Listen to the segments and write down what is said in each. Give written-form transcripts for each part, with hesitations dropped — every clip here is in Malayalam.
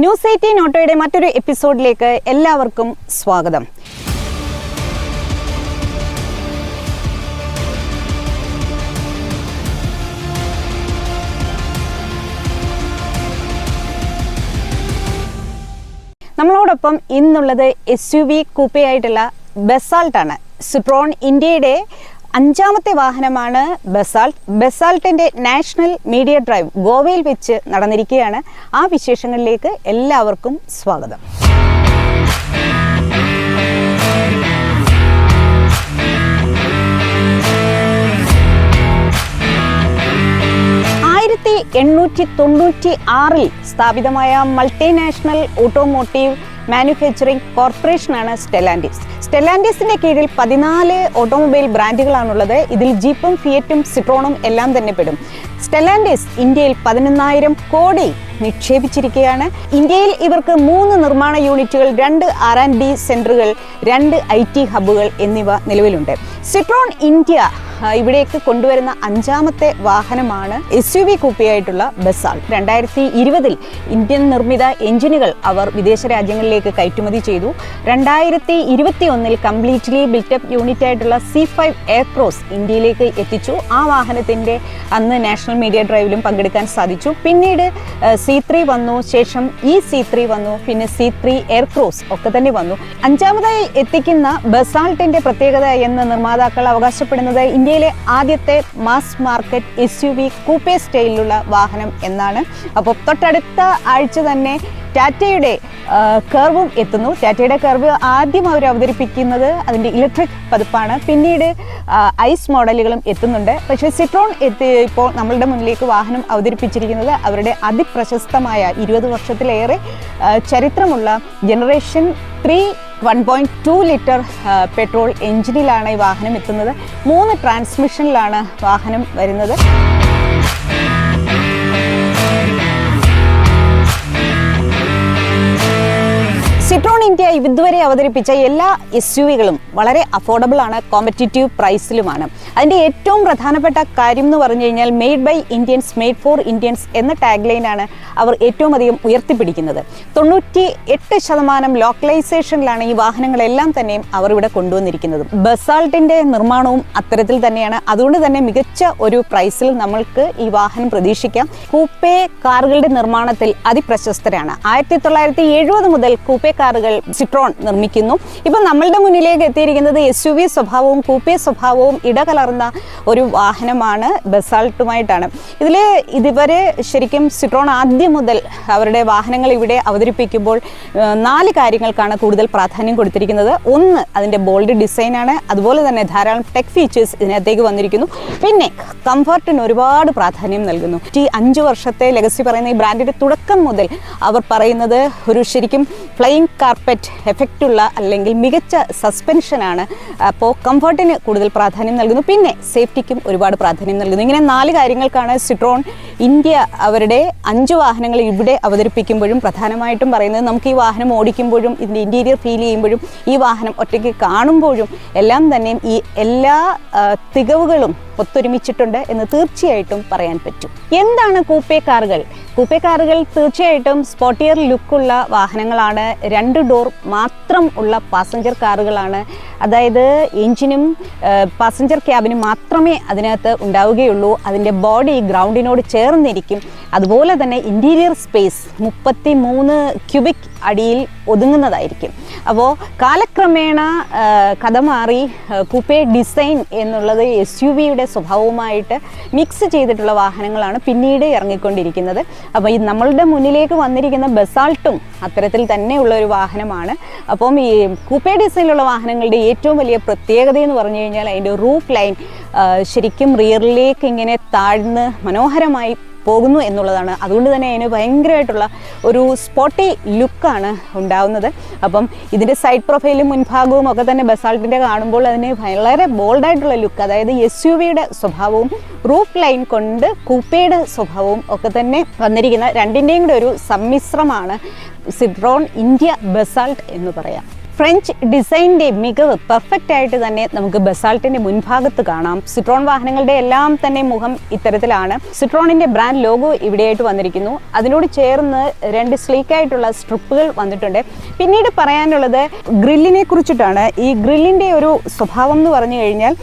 ന്യൂസ് 18 ഓട്ടോയുടെ മറ്റൊരു എപ്പിസോഡിലേക്ക് എല്ലാവർക്കും സ്വാഗതം. നമ്മളോടൊപ്പം ഇന്നുള്ളത് SUV കൂപ്പയായിട്ടുള്ള ബസാൾട്ടാണ്. സിട്രോൺ ഇന്ത്യയുടെ 5ാമത്തെ വാഹനമാണ് ബസാൾട്ട്. ബസാൾട്ടിന്റെ നാഷണൽ മീഡിയ ഡ്രൈവ് ഗോവയിൽ വെച്ച് നടന്നിരിക്കുകയാണ്. ആ വിശേഷങ്ങളിലേക്ക് എല്ലാവർക്കും സ്വാഗതം. ൽ 1896 സ്ഥാപിതമായ മൾട്ടിനാഷണൽ ഓട്ടോമോട്ടീവ് മാനുഫാക്ചറിംഗ് കോർപ്പറേഷനാണ് സ്റ്റെല്ലാൻഡിസ്. സ്റ്റെല്ലാൻഡിസിന്റെ കീഴിൽ 14 ഓട്ടോമൊബൈൽ ബ്രാൻഡുകളാണുള്ളത്. ഇതിൽ ജീപ്പും ഫിയറ്റും സിട്രോണും എല്ലാം തന്നെ പെടും. സ്റ്റെല്ലാൻഡിസ് ഇന്ത്യയിൽ 11,000 കോടി നിക്ഷേപിച്ചിരിക്കുകയാണ്. ഇന്ത്യയിൽ ഇവർക്ക് 3 നിർമ്മാണ യൂണിറ്റുകൾ, 2 R&D സെന്ററുകൾ, 2 IT ഹബ്ബുകൾ എന്നിവ നിലവിലുണ്ട്. സിട്രോൺ ഇന്ത്യ ഇവിടേക്ക് കൊണ്ടുവരുന്ന 5ാമത്തെ വാഹനമാണ് SUV കൂപ്പയായിട്ടുള്ള ബസാൾട്ട്. 2020 ഇന്ത്യൻ നിർമ്മിത എഞ്ചിനുകൾ അവർ വിദേശ രാജ്യങ്ങളിലേക്ക് കയറ്റുമതി ചെയ്തു. 2021 കംപ്ലീറ്റ്ലി ബിൽറ്റപ്പ് യൂണിറ്റ് ആയിട്ടുള്ള C5 എയർക്രോസ് ഇന്ത്യയിലേക്ക് എത്തിച്ചു. ആ വാഹനത്തിന്റെ അന്ന് നാഷണൽ മീഡിയ ഡ്രൈവിലും പങ്കെടുക്കാൻ സാധിച്ചു. പിന്നീട് C3 വന്നു, ശേഷം ഈ C3 വന്നു, പിന്നെ C3 എയർക്രോസ് ഒക്കെ തന്നെ വന്നു. 5ാമതായി എത്തിക്കുന്ന ബസാൾട്ടിന്റെ പ്രത്യേകത എന്ന് നിർമ്മാതാക്കൾ അവകാശപ്പെടുന്നത് ഇന്ത്യയിലെ ആദ്യത്തെ മാസ് മാർക്കറ്റ് SUV കൂപ്പേ സ്റ്റൈലിലുള്ള വാഹനം എന്നാണ്. അപ്പോൾ തൊട്ടടുത്ത ആഴ്ച തന്നെ ടാറ്റയുടെ കർവും എത്തുന്നു. ടാറ്റയുടെ കർവ് ആദ്യം അവർ അവതരിപ്പിക്കുന്നത് അതിൻ്റെ ഇലക്ട്രിക് പതിപ്പാണ്. പിന്നീട് ഐസ് മോഡലുകളും എത്തുന്നുണ്ട്. പക്ഷേ സിട്രോൺ ഇപ്പോൾ നമ്മളുടെ മുന്നിലേക്ക് വാഹനം അവതരിപ്പിച്ചിരിക്കുന്നത് അവരുടെ അതിപ്രശസ്തമായ 20 വർഷത്തിലേറെ ചരിത്രമുള്ള ജനറേഷൻ 3 1.2 ലിറ്റർ പെട്രോൾ എഞ്ചിനിലാണ് ഈ വാഹനം എത്തുന്നത്. 3 ട്രാൻസ്മിഷനിലാണ് വാഹനം വരുന്നത്. സിട്രോൺ ഇന്ത്യ ഇതുവരെ അവതരിപ്പിച്ച എല്ലാ SUVകളും വളരെ അഫോർഡബിൾ ആണ്, കോമ്പറ്റീറ്റീവ് പ്രൈസിലുമാണ്. അതിൻ്റെ ഏറ്റവും പ്രധാനപ്പെട്ട കാര്യം എന്ന് പറഞ്ഞു കഴിഞ്ഞാൽ made by Indians, made for Indians എന്ന ടാഗ് ലൈനാണ് അവർ ഏറ്റവും അധികം ഉയർത്തിപ്പിടിക്കുന്നത്. 98% ലോക്കലൈസേഷനിലാണ് ഈ വാഹനങ്ങളെല്ലാം തന്നെയും അവർ ഇവിടെ കൊണ്ടുവന്നിരിക്കുന്നത്. ബസാൾട്ടിൻ്റെ നിർമ്മാണവും അത്തരത്തിൽ തന്നെയാണ്. അതുകൊണ്ട് തന്നെ മികച്ച ഒരു പ്രൈസിൽ നമ്മൾക്ക് ഈ വാഹനം പ്രതീക്ഷിക്കാം. കൂപ്പേ കാറുകളുടെ നിർമ്മാണത്തിൽ അതിപ്രശസ്തരാണ്. 1970 മുതൽ കൂപ്പേ കാറുകൾ സിട്രോൺ നിർമ്മിക്കുന്നു. ഇപ്പം നമ്മളുടെ മുന്നിലേക്ക് എത്തിയിരിക്കുന്നത് SUV സ്വഭാവവും കൂപ്പേ സ്വഭാവവും ഇടകലർന്ന ഒരു വാഹനമാണ് ബസാൾട്ടുമായിട്ടാണ്. ഇതുവരെ ശരിക്കും സിട്രോൺ ആദ്യം മുതൽ അവരുടെ വാഹനങ്ങൾ ഇവിടെ അവതരിപ്പിക്കുമ്പോൾ 4 കാര്യങ്ങൾക്കാണ് കൂടുതൽ പ്രാധാന്യം കൊടുത്തിരിക്കുന്നത്. ഒന്ന്, അതിൻ്റെ ബോൾഡ് ഡിസൈനാണ്. അതുപോലെ തന്നെ ധാരാളം ടെക് ഫീച്ചേഴ്സ് ഇതിനകത്തേക്ക് വന്നിരിക്കുന്നു. പിന്നെ കംഫർട്ടിന് ഒരുപാട് പ്രാധാന്യം നൽകുന്നു. 5 വർഷത്തെ ലെഗസി പറയുന്ന ഈ ബ്രാൻഡിൻ്റെ തുടക്കം മുതൽ അവർ പറയുന്നത് ഒരു ശരിക്കും ഫ്ലൈയിങ് കാർപ്പറ്റ് എഫക്റ്റുള്ള അല്ലെങ്കിൽ മികച്ച സസ്പെൻഷനാണ്. അപ്പോൾ കംഫർട്ടിന് കൂടുതൽ പ്രാധാന്യം നൽകുന്നു. പിന്നെ സേഫ്റ്റിക്കും ഒരുപാട് പ്രാധാന്യം നൽകുന്നു. ഇങ്ങനെ 4 കാര്യങ്ങൾക്കാണ് സിട്രോൺ ഇന്ത്യ അവരുടെ 5 വാഹനങ്ങൾ ഇവിടെ അവതരിപ്പിക്കുമ്പോഴും പ്രധാനമായിട്ടും പറയുന്നത്. നമുക്ക് ഈ വാഹനം ഓടിക്കുമ്പോഴും ഇതിൻ്റെ ഇൻറ്റീരിയർ ഫീൽ ചെയ്യുമ്പോഴും ഈ വാഹനം ഒറ്റയ്ക്ക് കാണുമ്പോഴും എല്ലാം തന്നെയും ഈ എല്ലാ തികവുകളും ഒത്തൊരുമിച്ചിട്ടുണ്ട് എന്ന് തീർച്ചയായിട്ടും പറയാൻ പറ്റും. എന്താണ് കൂപ്പേ കാറുകൾ? കൂപ്പേ കാറുകൾ തീർച്ചയായിട്ടും സ്പോർട്ടിയർ ലുക്കുള്ള വാഹനങ്ങളാണ്. 2 ഡോർ മാത്രം ഉള്ള പാസഞ്ചർ കാറുകളാണ്. അതായത് എഞ്ചിനും പാസഞ്ചർ ക്യാബിനും മാത്രമേ അതിനകത്ത് ഉണ്ടാവുകയുള്ളൂ. അതിൻ്റെ ബോഡി ഗ്രൗണ്ടിനോട് ചേർന്നിരിക്കും. അതുപോലെ തന്നെ ഇൻറ്റീരിയർ സ്പേസ് 33 ക്യൂബിക് അടിയിൽ ഒതുങ്ങുന്നതായിരിക്കും. അപ്പോൾ കാലക്രമേണ കഥ മാറി കൂപ്പേ ഡിസൈൻ എന്നുള്ളത് SUVയുടെ സ്വഭാവവുമായിട്ട് മിക്സ് ചെയ്തിട്ടുള്ള വാഹനങ്ങളാണ് പിന്നീട് ഇറങ്ങിക്കൊണ്ടിരിക്കുന്നത്. അപ്പോൾ ഈ നമ്മളുടെ മുന്നിലേക്ക് വന്നിരിക്കുന്ന ബസാൾട്ടും അത്തരത്തിൽ തന്നെയുള്ള ഒരു വാഹനമാണ്. അപ്പം ഈ കൂപ്പേ ഡിസൈനിലുള്ള വാഹനങ്ങളുടെ ഏറ്റവും വലിയ പ്രത്യേകത എന്ന് പറഞ്ഞു കഴിഞ്ഞാൽ അതിൻ്റെ റൂഫ് ലൈൻ ശരിക്കും റിയറിലേക്ക് ഇങ്ങനെ താഴ്ന്ന് മനോഹരമായി പോകുന്നു എന്നുള്ളതാണ്. അതുകൊണ്ട് തന്നെ അതിന് ഭയങ്കരമായിട്ടുള്ള ഒരു സ്പോട്ടി ലുക്കാണ് ഉണ്ടാവുന്നത്. അപ്പം ഇതിൻ്റെ സൈഡ് പ്രൊഫൈലും മുൻഭാഗവും ഒക്കെ തന്നെ ബസാൾട്ടിൻ്റെ കാണുമ്പോൾ അതിന് വളരെ ബോൾഡായിട്ടുള്ള ലുക്ക്, അതായത് SUVയുടെ സ്വഭാവവും റൂഫ് ലൈൻ കൊണ്ട് കൂപ്പയുടെ സ്വഭാവവും ഒക്കെ തന്നെ വന്നിരിക്കുന്ന രണ്ടിൻ്റെയും കൂടെ ഒരു സമ്മിശ്രമാണ് സിട്രോൺ ഇന്ത്യ ബസാൾട്ട് എന്ന് പറയാം. ഫ്രഞ്ച് ഡിസൈനിൻ്റെ മികവ് പെർഫെക്റ്റ് ആയിട്ട് തന്നെ നമുക്ക് ബസാൾട്ടിൻ്റെ മുൻഭാഗത്ത് കാണാം. സിട്രോൺ വാഹനങ്ങളുടെ എല്ലാം തന്നെ മുഖം ഇത്തരത്തിലാണ്. സിട്രോണിൻ്റെ ബ്രാൻഡ് ലോഗോ ഇവിടെയായിട്ട് വന്നിരിക്കുന്നു. അതിനോട് ചേർന്ന് 2 സ്ലീക്കായിട്ടുള്ള സ്ട്രിപ്പുകൾ വന്നിട്ടുണ്ട്. പിന്നീട് പറയാനുള്ളത് ഗ്രില്ലിനെ കുറിച്ചിട്ടാണ്. ഈ ഗ്രില്ലിൻ്റെ ഒരു സ്വഭാവം എന്ന് പറഞ്ഞു കഴിഞ്ഞാൽ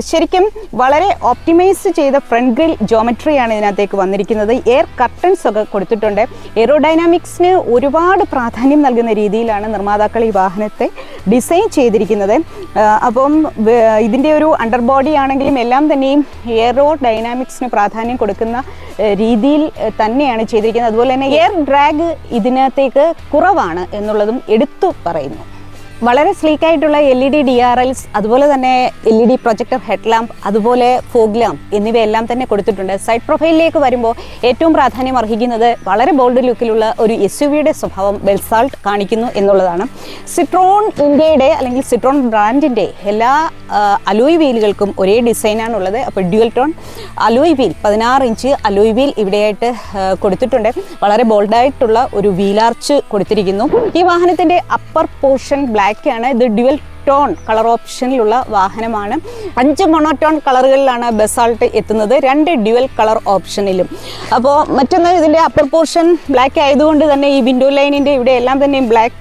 ശരിക്കും വളരെ ഓപ്റ്റിമൈസ് ചെയ്ത ഫ്രണ്ട് ഗ്രിൽ ജോമെട്രിയാണ് ഇതിനകത്തേക്ക് വന്നിരിക്കുന്നത്. എയർ കർട്ടൻസ് ഒക്കെ കൊടുത്തിട്ടുണ്ട്. എയറോഡൈനാമിക്സിന് ഒരുപാട് പ്രാധാന്യം നൽകുന്ന രീതിയിലാണ് നിർമ്മാതാക്കൾ ഈ വാഹനത്തെ ഡിസൈൻ ചെയ്തിരിക്കുന്നത്. അപ്പം ഇതിൻ്റെ ഒരു അണ്ടർ ബോഡി ആണെങ്കിലും എല്ലാം തന്നെയും എയറോഡൈനാമിക്സിന് പ്രാധാന്യം കൊടുക്കുന്ന രീതിയിൽ തന്നെയാണ് ചെയ്തിരിക്കുന്നത്. അതുപോലെ തന്നെ എയർ ഡ്രാഗ് ഇതിനകത്തേക്ക് കുറവാണ് എന്നുള്ളതും എടുത്തു പറയുന്നു. വളരെ സ്ലീക്കായിട്ടുള്ള LED DRLs, അതുപോലെ തന്നെ LED പ്രൊജക്ടർ ഹെഡ് ലാമ്പ്, അതുപോലെ ഫോഗ് ലാമ്പ് എന്നിവയെല്ലാം തന്നെ കൊടുത്തിട്ടുണ്ട്. സൈഡ് പ്രൊഫൈലിലേക്ക് വരുമ്പോൾ ഏറ്റവും പ്രാധാന്യം അർഹിക്കുന്നത് വളരെ ബോൾഡ് ലുക്കിലുള്ള ഒരു SUVയുടെ സ്വഭാവം ബസാൾട്ട് കാണിക്കുന്നു എന്നുള്ളതാണ്. സിട്രോൺ ഇന്ത്യയുടെ അല്ലെങ്കിൽ സിട്രോൺ ബ്രാൻഡിൻ്റെ എല്ലാ അലോയ് വീലുകൾക്കും ഒരേ ഡിസൈനാണുള്ളത്. അപ്പോൾ dual tone alloy wheel 16 inch alloy wheel ഇവിടെയായിട്ട് കൊടുത്തിട്ടുണ്ട്. വളരെ ബോൾഡായിട്ടുള്ള ഒരു വീലാർച്ച് കൊടുത്തിരിക്കുന്നു. ഈ വാഹനത്തിൻ്റെ അപ്പർ പോർഷൻ ബ്ലാക്ക് ആണ്. ഇത് ഡ്യുവൽ ടോൺ കളർ ഓപ്ഷനിലുള്ള വാഹനമാണ്. 5 മോണോടോൺ കളറുകളിലാണ് ബസാൾട്ട് എത്തുന്നത്, 2 ഡ്യുവൽ കളർ ഓപ്ഷനിലും. അപ്പോൾ മറ്റൊന്ന്, ഇതിൻ്റെ അപ്പർ പോർഷൻ ബ്ലാക്ക് ആയതുകൊണ്ട് തന്നെ ഈ വിൻഡോ ലൈനിൻ്റെ ഇവിടെ എല്ലാം തന്നെ ബ്ലാക്ക്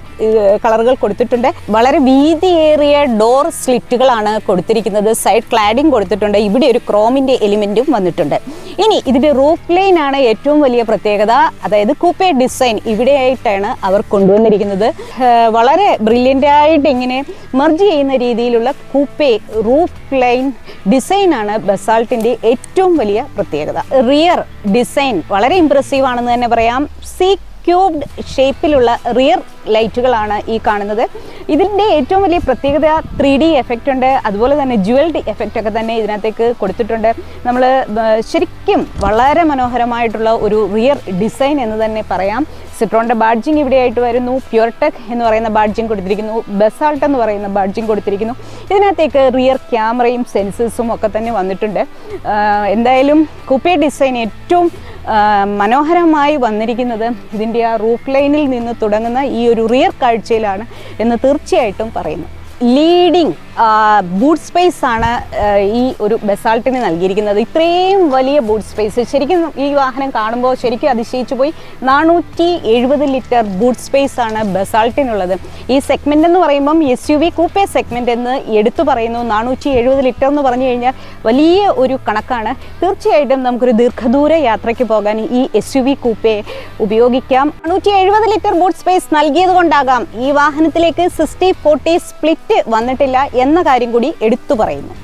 കളറുകൾ കൊടുത്തിട്ടുണ്ട്. വളരെ വീതിയേറിയ ഡോർ സ്ലിറ്റുകളാണ് കൊടുത്തിരിക്കുന്നത്. സൈഡ് ക്ലാഡിംഗ് കൊടുത്തിട്ടുണ്ട്. ഇവിടെ ഒരു ക്രോമിൻ്റെ എലിമെൻറ്റും വന്നിട്ടുണ്ട്. ഇനി ഇതിൻ്റെ റൂഫ് ലൈൻ ആണ് ഏറ്റവും വലിയ പ്രത്യേകത. അതായത് കൂപ്പേ ഡിസൈൻ ഇവിടെയായിട്ടാണ് അവർ കൊണ്ടുവന്നിരിക്കുന്നത്. വളരെ ബ്രില്യൻ്റായിട്ട് ഇങ്ങനെ മെർജ് ചെയ്യുന്ന രീതിയിലുള്ള കൂപ്പേ റൂഫ് ലൈൻ ഡിസൈനാണ് ബസാൾട്ടിൻ്റെ ഏറ്റവും വലിയ പ്രത്യേകത. റിയർ ഡിസൈൻ വളരെ ഇംപ്രസീവ് ആണെന്ന് തന്നെ പറയാം. ക്യൂബ്ഡ് ഷേപ്പിലുള്ള റിയർ ലൈറ്റുകളാണ് ഈ കാണുന്നത്. ഇതിൻ്റെ ഏറ്റവും വലിയ പ്രത്യേകത 3D എഫക്റ്റ് ഉണ്ട്. അതുപോലെ തന്നെ ജുവൽഡ് എഫക്റ്റ് ഒക്കെ തന്നെ ഇതിനകത്തേക്ക് കൊടുത്തിട്ടുണ്ട്. നമ്മൾ ശരിക്കും വളരെ മനോഹരമായിട്ടുള്ള ഒരു റിയർ ഡിസൈൻ എന്ന് തന്നെ പറയാം. സിട്രോണിൻ്റെ ബാഡ്ജിങ് ഇവിടെയായിട്ട് വരുന്നു. പ്യുർടെക് എന്ന് പറയുന്ന ബാഡ്ജിങ് കൊടുത്തിരിക്കുന്നു. ബസാൾട്ട് എന്ന് പറയുന്ന ബാഡ്ജിങ് കൊടുത്തിരിക്കുന്നു. ഇതിനകത്തേക്ക് റിയർ ക്യാമറയും സെൻസേഴ്സും ഒക്കെ തന്നെ വന്നിട്ടുണ്ട്. എന്തായാലും കൂപ്പേ ഡിസൈൻ ഏറ്റവും മനോഹരമായി വന്നിരിക്കുന്നത് ഇതിൻ്റെ ആ റൂഫ് ലൈനിൽ നിന്ന് തുടങ്ങുന്ന ഈ ഒരു റിയർ കാഴ്ചയിലാണ് എന്ന് തീർച്ചയായിട്ടും പറയുന്നു. ലീഡിങ് ബൂട്ട് സ്പേസ് ആണ് ഈ ഒരു ബസാൾട്ടിന് നൽകിയിരിക്കുന്നത്. ഇത്രയും വലിയ ബൂട്ട് സ്പേസ് ശരിക്കും ഈ വാഹനം കാണുമ്പോൾ ശരിക്കും അതിശയിച്ചു പോയി. 470 ലിറ്റർ ബൂട്ട് സ്പേസ് ആണ് ബസാൾട്ടിനുള്ളത്. ഈ സെഗ്മെൻ്റ് എന്ന് പറയുമ്പം SUV കൂപ്പേ സെഗ്മെൻ്റ് എന്ന് എടുത്തു പറയുന്നു. 470 ലിറ്റർ എന്ന് പറഞ്ഞു കഴിഞ്ഞാൽ വലിയ ഒരു കണക്കാണ്. തീർച്ചയായിട്ടും നമുക്കൊരു ദീർഘദൂര യാത്രയ്ക്ക് പോകാൻ ഈ SUV കൂപ്പേ ഉപയോഗിക്കാം. 470 ലിറ്റർ ബൂട്ട് സ്പേസ് നൽകിയത് കൊണ്ടാകാം ഈ വാഹനത്തിലേക്ക് 60-40 സ്പ്ലിറ്റ് വന്നിട്ടില്ല എന്ന കാര്യം കൂടി എടുത്തു പറയുന്നു.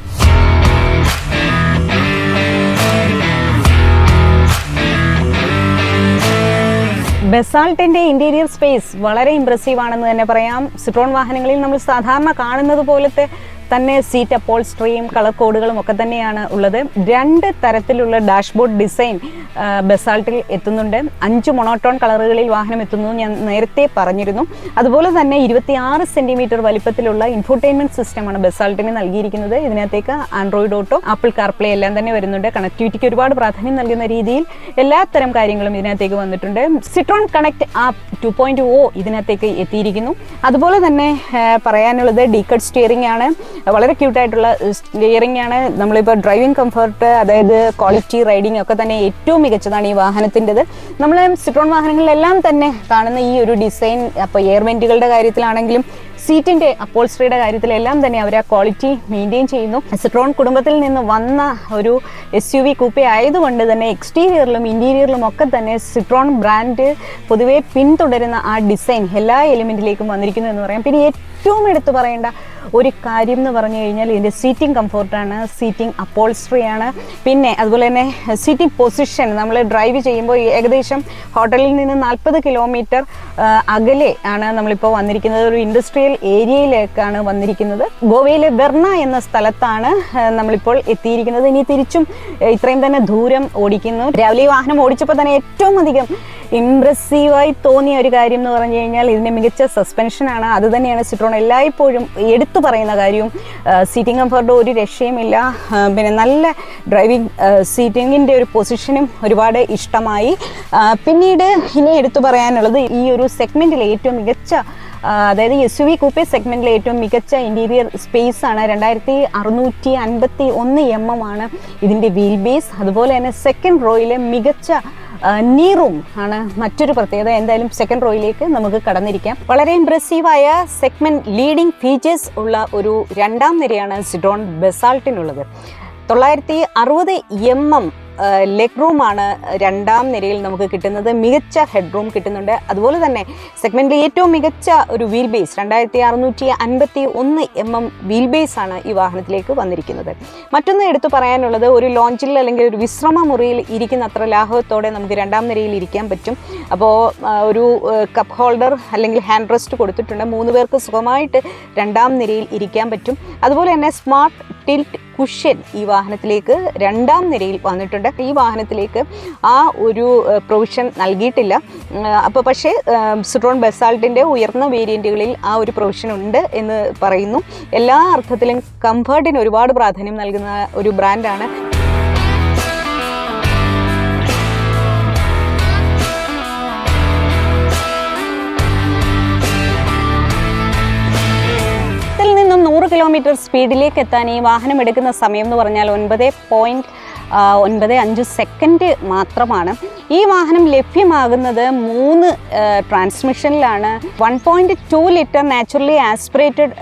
ബസാൾട്ടിൻ്റെ ഇൻറ്റീരിയർ സ്പേസ് വളരെ ഇംപ്രസീവ് ആണെന്ന് തന്നെ പറയാം. സിട്രോൺ വാഹനങ്ങളിൽ നമ്മൾ സാധാരണ കാണുന്നത് പോലത്തെ തന്നെ സീറ്റ് അപ്പോൾസ്ട്രിയും കളർ കോഡുകളും ഒക്കെ തന്നെയാണ് ഉള്ളത്. 2 തരത്തിലുള്ള ഡാഷ്ബോർഡ് ഡിസൈൻ ബസാൾട്ടിൽ എത്തുന്നുണ്ട്. 5 മോണോടോൺ കളറുകളിൽ വാഹനം എത്തുന്നു ഞാൻ നേരത്തെ പറഞ്ഞിരുന്നു. അതുപോലെ തന്നെ 26 സെൻറ്റിമീറ്റർ വലിപ്പത്തിലുള്ള ഇൻഫോർടൈൻമെൻറ്റ് സിസ്റ്റമാണ് ബസാൾട്ടിന് നൽകിയിരിക്കുന്നത്. ഇതിനകത്തേക്ക് ആൻഡ്രോയിഡ് ഓട്ടോ, ആപ്പിൾ കാർപ്ലേ എല്ലാം തന്നെ വരുന്നുണ്ട്. കണക്ടിവിറ്റിക്ക് ഒരുപാട് പ്രാധാന്യം നൽകുന്ന രീതിയിൽ എല്ലാത്തരം കാര്യങ്ങളും ഇതിനകത്തേക്ക് വന്നിട്ടുണ്ട്. സിട്രോൺ കണക്ട് ആപ്പ് 2.0 ഇതിനകത്തേക്ക് എത്തിയിരിക്കുന്നു. അതുപോലെ തന്നെ പറയാനുള്ളത് ഡീകട്ട് സ്റ്റിയറിംഗ് ആണ്. വളരെ ക്യൂട്ടായിട്ടുള്ള സ്റ്റിയറിംഗ് ആണ്. നമ്മളിപ്പോൾ ഡ്രൈവിംഗ് കംഫർട്ട്, അതായത് ക്വാളിറ്റി റൈഡിംഗ് ഒക്കെ തന്നെ ഏറ്റവും മികച്ചതാണ് ഈ വാഹനത്തിൻ്റെത്. നമ്മൾ സിട്രോൺ വാഹനങ്ങളിലെല്ലാം തന്നെ കാണുന്ന ഈ ഒരു ഡിസൈൻ, അപ്പോൾ എയർ വെന്റുകളുടെ കാര്യത്തിലാണെങ്കിലും സീറ്റിൻ്റെ അപ്പോൾസ്ട്രിയുടെ കാര്യത്തിലെല്ലാം തന്നെ അവർ ആ ക്വാളിറ്റി മെയിൻറ്റെയിൻ ചെയ്യുന്നു. സിട്രോൺ കുടുംബത്തിൽ നിന്ന് വന്ന ഒരു SUV കൂപ്പേ ആയതുകൊണ്ട് തന്നെ എക്സ്റ്റീരിയറിലും ഇൻറ്റീരിയറിലും ഒക്കെ തന്നെ സിട്രോൺ ബ്രാൻഡ് പൊതുവെ പിന്തുടരുന്ന ആ ഡിസൈൻ എല്ലാ എലിമെൻറ്റിലേക്കും വന്നിരിക്കുന്നു എന്ന് പറയാം. പിന്നെ ഏറ്റവും എടുത്തു പറയേണ്ട ഒരു കാര്യം എന്ന് പറഞ്ഞു കഴിഞ്ഞാൽ ഇതിൻ്റെ സീറ്റിംഗ് കംഫോർട്ടാണ്, സീറ്റിംഗ് അപ്പോൾസ്ട്രിയാണ്. പിന്നെ അതുപോലെ തന്നെ സീറ്റിംഗ് പൊസിഷൻ നമ്മൾ ഡ്രൈവ് ചെയ്യുമ്പോൾ ഏകദേശം ഹോട്ടലിൽ നിന്ന് 40 കിലോമീറ്റർ അകലെ ആണ് നമ്മളിപ്പോൾ വന്നിരിക്കുന്നത്. ഒരു ഇൻഡസ്ട്രിയൽ ഏരിയയിലേക്കാണ് വന്നിരിക്കുന്നത്. ഗോവയിലെ വെർണ എന്ന സ്ഥലത്താണ് നമ്മളിപ്പോൾ എത്തിയിരിക്കുന്നത്. ഇനി തിരിച്ചും ഇത്രയും തന്നെ ദൂരം ഓടിക്കുന്നു. രാവിലെ ഈ വാഹനം ഓടിച്ചപ്പോൾ തന്നെ ഏറ്റവും അധികം ഇംപ്രസീവായി തോന്നിയ ഒരു കാര്യം എന്ന് പറഞ്ഞു കഴിഞ്ഞാൽ ഇതിൻ്റെ മികച്ച സസ്പെൻഷനാണ്. അത് തന്നെയാണ് സിട്രോൺ എല്ലായ്പ്പോഴും എടുത്തു പറയുന്ന കാര്യവും. സീറ്റിംഗ് കംഫർട്ട് ഒരു രക്ഷയുമില്ല. പിന്നെ നല്ല ഡ്രൈവിംഗ് സീറ്റിങ്ങിൻ്റെ ഒരു പൊസിഷനും ഒരുപാട് ഇഷ്ടമായി. പിന്നീട് ഇനി എടുത്തു പറയാനുള്ളത് ഈ ഒരു സെഗ്മെൻറ്റിലെ ഏറ്റവും മികച്ച അതായത് SUV കൂപ്പെ സെഗ്മെൻറ്റിലെ ഏറ്റവും മികച്ച ഇൻറ്റീരിയർ സ്പേസ് ആണ്. 2651 mm ആണ് ഇതിൻ്റെ വീൽ ബേസ്. അതുപോലെ തന്നെ സെക്കൻഡ് റോയിലെ മികച്ച നീ റൂം ആണ് മറ്റൊരു പ്രത്യേകത. എന്തായാലും സെക്കൻഡ് റോയിലേക്ക് നമുക്ക് കടന്നിരിക്കാം. വളരെ ഇംപ്രസീവായ സെഗ്മെൻറ്റ് ലീഡിംഗ് ഫീച്ചേഴ്സ് ഉള്ള ഒരു രണ്ടാം നിരയാണ് സിട്രോൺ ബസാൾട്ടിനുള്ളത്. 960 mm ലെഗ് റൂമാണ് രണ്ടാം നിരയിൽ നമുക്ക് കിട്ടുന്നത്. മികച്ച ഹെഡ് റൂം കിട്ടുന്നുണ്ട്. അതുപോലെ തന്നെ സെഗ്മെൻറ്റിൽ ഏറ്റവും മികച്ച ഒരു wheel base 2651 mm wheel base ആണ് ഈ വാഹനത്തിലേക്ക് വന്നിരിക്കുന്നത്. മറ്റൊന്ന് എടുത്തു പറയാനുള്ളത്, ഒരു ലോഞ്ചിൽ അല്ലെങ്കിൽ ഒരു വിശ്രമ മുറിയിൽ ഇരിക്കുന്ന അത്ര ലാഘവത്തോടെ നമുക്ക് രണ്ടാം നിരയിൽ ഇരിക്കാൻ പറ്റും. അപ്പോൾ ഒരു കപ്പ് ഹോൾഡർ അല്ലെങ്കിൽ ഹാൻഡ് റെസ്റ്റ് കൊടുത്തിട്ടുണ്ട്. 3 പേർക്ക് സുഖമായിട്ട് രണ്ടാം നിരയിൽ ഇരിക്കാൻ പറ്റും. അതുപോലെ തന്നെ സ്മാർട്ട് ടിൽറ്റ് കുഷ്യൻ ഈ വാഹനത്തിലേക്ക് രണ്ടാം നിരയിൽ വന്നിട്ടുണ്ട്. ഈ വാഹനത്തിലേക്ക് ആ ഒരു പ്രൊവിഷൻ നൽകിയിട്ടില്ല. അപ്പോൾ പക്ഷേ സിട്രോൺ ബസാൾട്ടിൻ്റെ ഉയർന്ന വേരിയൻറ്റുകളിൽ ആ ഒരു പ്രൊവിഷൻ ഉണ്ട് എന്ന് പറയുന്നു. എല്ലാ അർത്ഥത്തിലും കംഫർട്ടിന് ഒരുപാട് പ്രാധാന്യം നൽകുന്ന ഒരു ബ്രാൻഡാണ്. നിന്നും 100 കിലോമീറ്റർ സ്പീഡിലേക്ക് എത്താൻ ഈ വാഹനം എടുക്കുന്ന സമയം എന്ന് പറഞ്ഞാൽ 9.95 സെക്കൻഡ് മാത്രമാണ്. ഈ വാഹനം ലഭ്യമാകുന്നത് 3 ട്രാൻസ്മിഷനിലാണ്. 1.2 ലിറ്റർ നാച്ചുറലി ആസ്പിറേറ്റഡ്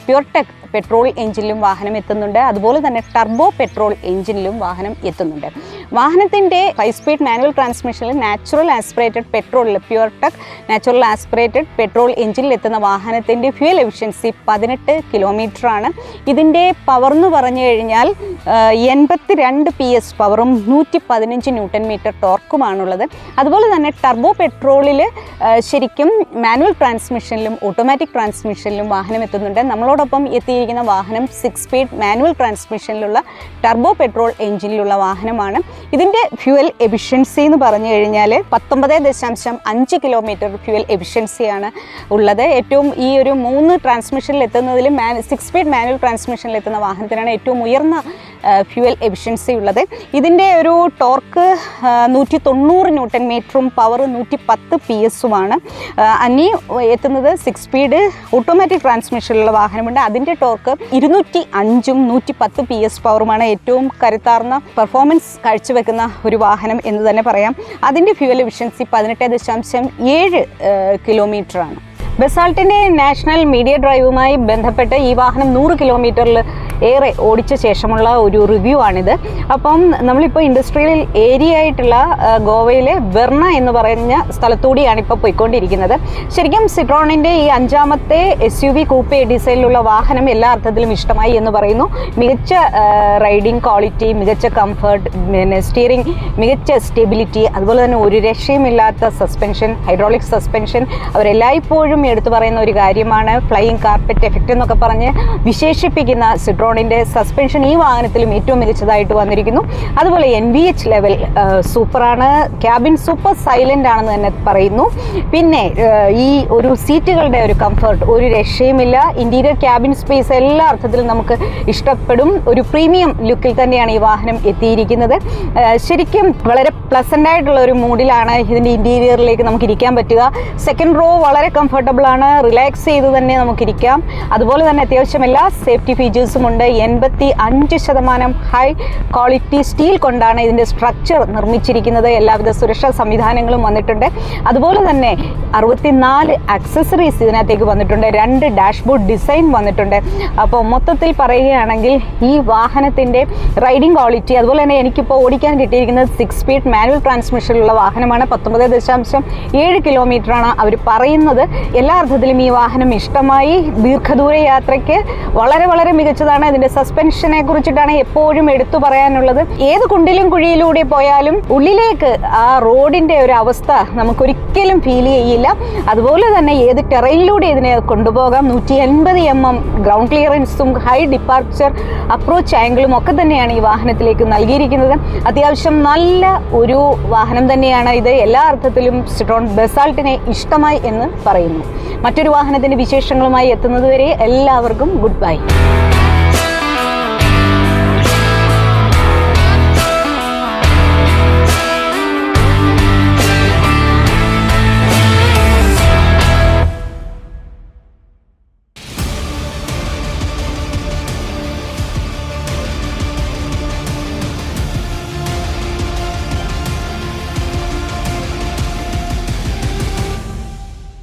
പ്യുർടെക് പെട്രോൾ എഞ്ചിനിലും വാഹനം എത്തുന്നുണ്ട്. അതുപോലെ തന്നെ ടർബോ പെട്രോൾ എഞ്ചിനിലും വാഹനം എത്തുന്നുണ്ട്. വാഹനത്തിൻ്റെ 5 സ്പീഡ് മാനുവൽ ട്രാൻസ്മിഷനിൽ നാച്ചുറൽ ആസ്പിറേറ്റഡ് പെട്രോളിൽ പ്യുർടെക് നാച്ചുറൽ ആസ്പിറേറ്റഡ് പെട്രോൾ എഞ്ചിനിൽ എത്തുന്ന വാഹനത്തിൻ്റെ ഫ്യൂൽ എഫിഷ്യൻസി 18 കിലോമീറ്ററാണ്. ഇതിൻ്റെ പവർ എന്ന് പറഞ്ഞു കഴിഞ്ഞാൽ 82 PS പവറും 115 ന്യൂട്ടൺ മീറ്റർ ടോർക്കുമാണുള്ളത്. അതുപോലെ തന്നെ ടർബോ പെട്രോളിൽ ശരിക്കും മാനുവൽ ട്രാൻസ്മിഷനിലും ഓട്ടോമാറ്റിക് ട്രാൻസ്മിഷനിലും വാഹനം എത്തുന്നുണ്ട്. നമ്മളോടൊപ്പം എത്തിയിരിക്കുന്ന വാഹനം 6 സ്പീഡ് മാനുവൽ ട്രാൻസ്മിഷനിലുള്ള ടർബോ പെട്രോൾ എഞ്ചിനിലുള്ള വാഹനമാണ്. ഇതിൻ്റെ ഫ്യൂവൽ എഫിഷ്യൻസി എന്ന് പറഞ്ഞു കഴിഞ്ഞാൽ 19.5 കിലോമീറ്റർ ഫ്യൂവൽ എഫിഷ്യൻസിയാണ് ഉള്ളത്. ഏറ്റവും ഈ ഒരു 3 ട്രാൻസ്മിഷനിൽ എത്തുന്നതിൽ 6 സ്പീഡ് മാനുവൽ ട്രാൻസ്മിഷനിൽ എത്തുന്ന വാഹനത്തിനാണ് ഏറ്റവും ഉയർന്ന ഫ്യൂവൽ എഫിഷ്യൻസി ഉള്ളത്. ഇതിൻ്റെ ഒരു ടോർക്ക് 190 ന്യൂട്ടൺ മീറ്ററും പവർ 110 PS-ഉമാണ്. അനി എത്തുന്നത് 6 സ്പീഡ് ഓട്ടോമാറ്റിക് ട്രാൻസ്മിഷനിലുള്ള വാഹനമുണ്ട്. അതിൻ്റെ ടോർക്ക് 205ഉം 110 PS പവറുമാണ്. ഏറ്റവും കരുത്താർന്ന പെർഫോമൻസ് കാഴ്ചവെക്കുന്ന ഒരു വാഹനം എന്ന് തന്നെ പറയാം. അതിൻ്റെ ഫ്യൂവൽ എഫിഷ്യൻസി 18.7 കിലോമീറ്ററാണ്. ബസാൾട്ടിൻ്റെ നാഷണൽ മീഡിയ ഡ്രൈവുമായി ബന്ധപ്പെട്ട് ഈ വാഹനം 100 കിലോമീറ്ററിൽ ഏറെ ഓടിച്ച ശേഷമുള്ള ഒരു റിവ്യൂ ആണിത്. അപ്പം നമ്മളിപ്പോൾ ഇൻഡസ്ട്രിയൽ ഏരിയ ആയിട്ടുള്ള ഗോവയിലെ വെർണ എന്ന് പറഞ്ഞ സ്ഥലത്തൂടിയാണ് ഇപ്പോൾ പോയിക്കൊണ്ടിരിക്കുന്നത്. ശരിക്കും സിട്രോണിൻ്റെ ഈ 5ാമത്തെ SUV കൂപ്പെ ഡിസൈനിലുള്ള വാഹനം എല്ലാ അർത്ഥത്തിലും ഇഷ്ടമായി എന്ന് പറയുന്നു. മികച്ച റൈഡിംഗ് ക്വാളിറ്റി, മികച്ച കംഫർട്ട്, പിന്നെ സ്റ്റിയറിംഗ്, മികച്ച സ്റ്റെബിലിറ്റി, അതുപോലെ തന്നെ ഒരു രക്ഷയുമില്ലാത്ത സസ്പെൻഷൻ, ഹൈഡ്രോളിക് സസ്പെൻഷൻ അവരെല്ലായ്പ്പോഴും എടുത്തു പറയുന്ന ഒരു കാര്യമാണ്. ഫ്ലൈയിങ് കാർപ്പറ്റ് എഫക്റ്റ് എന്നൊക്കെ പറഞ്ഞ് വിശേഷിപ്പിക്കുന്ന സിട്രോണിൻ്റെ സസ്പെൻഷൻ ഈ വാഹനത്തിലും ഏറ്റവും മികച്ചതായിട്ട് വന്നിരിക്കുന്നു. അതുപോലെ NVH ലെവൽ സൂപ്പറാണ്. ക്യാബിൻ സൂപ്പർ സൈലൻ്റ് ആണെന്ന് തന്നെ പറയുന്നു. പിന്നെ ഈ ഒരു സീറ്റുകളുടെ ഒരു കംഫർട്ട് ഒരു രക്ഷയുമില്ല. ഇൻറ്റീരിയർ ക്യാബിൻ സ്പേസ് എല്ലാ അർത്ഥത്തിലും നമുക്ക് ഇഷ്ടപ്പെടും. ഒരു പ്രീമിയം ലുക്കിൽ തന്നെയാണ് ഈ വാഹനം എത്തിയിരിക്കുന്നത്. ശരിക്കും വളരെ പ്ലസൻ്റ് ആയിട്ടുള്ള ഒരു മൂഡിലാണ് ഇതിൻ്റെ ഇൻറ്റീരിയറിലേക്ക് നമുക്ക് ഇരിക്കാൻ പറ്റുക. സെക്കൻഡ് റോ വളരെ കംഫർട്ടബിൾ ആണ്. റിലാക്സ് ചെയ്ത് തന്നെ നമുക്കിരിക്കാം. അതുപോലെ തന്നെ അത്യാവശ്യം എല്ലാ സേഫ്റ്റി ഫീച്ചേഴ്സും ഉണ്ട്. 85% ഹൈ ക്വാളിറ്റി സ്റ്റീൽ കൊണ്ടാണ് ഇതിൻ്റെ സ്ട്രക്ചർ നിർമ്മിച്ചിരിക്കുന്നത്. എല്ലാവിധ സുരക്ഷാ സംവിധാനങ്ങളും വന്നിട്ടുണ്ട്. അതുപോലെ തന്നെ 64 ആക്സസറീസ് ഇതിനകത്തേക്ക് വന്നിട്ടുണ്ട്. 2 ഡാഷ്ബോർഡ് ഡിസൈൻ വന്നിട്ടുണ്ട്. അപ്പോൾ മൊത്തത്തിൽ പറയുകയാണെങ്കിൽ ഈ വാഹനത്തിൻ്റെ റൈഡിംഗ് ക്വാളിറ്റി, അതുപോലെ തന്നെ എനിക്കിപ്പോൾ ഓടിക്കാൻ കിട്ടിയിരിക്കുന്നത് 6 സ്പീഡ് മാനുവൽ ട്രാൻസ്മിഷനിലുള്ള വാഹനമാണ്. 19.7 കിലോമീറ്ററാണ് അവർ പറയുന്നത്. എല്ലാ അർത്ഥത്തിലും ഈ വാഹനം ഇഷ്ടമായി. ദീർഘദൂര യാത്രയ്ക്ക് വളരെ വളരെ മികച്ചതാണ്. ഇതിൻ്റെ സസ്പെൻഷനെ കുറിച്ചിട്ടാണ് എപ്പോഴും എടുത്തു പറയാനുള്ളത്. ഏത് കുണ്ടിലും കുഴിയിലൂടെ പോയാലും ഉള്ളിലേക്ക് ആ റോഡിൻ്റെ ഒരു അവസ്ഥ നമുക്കൊരിക്കലും ഫീൽ ചെയ്യില്ല. അതുപോലെ തന്നെ ഏത് ടെറൈനിലൂടെ ഇതിനെ കൊണ്ടുപോകാം. 180 mm ഗ്രൗണ്ട് ക്ലിയറൻസും ഹൈ ഡിപ്പാർച്ചർ അപ്രോച്ച് ആംഗിളും ഒക്കെ തന്നെയാണ് ഈ വാഹനത്തിലേക്ക് നൽകിയിരിക്കുന്നത്. അത്യാവശ്യം നല്ല ഒരു വാഹനം തന്നെയാണ് ഇത്. എല്ലാ അർത്ഥത്തിലും സിട്രോൺ ബസാൾട്ടിനെ ഇഷ്ടമായി എന്ന് പറയുന്നു. മറ്റൊരു വാഹനത്തിൻ്റെ വിശേഷങ്ങളുമായി എത്തുന്നതുവരെ എല്ലാവർക്കും ഗുഡ് ബൈ.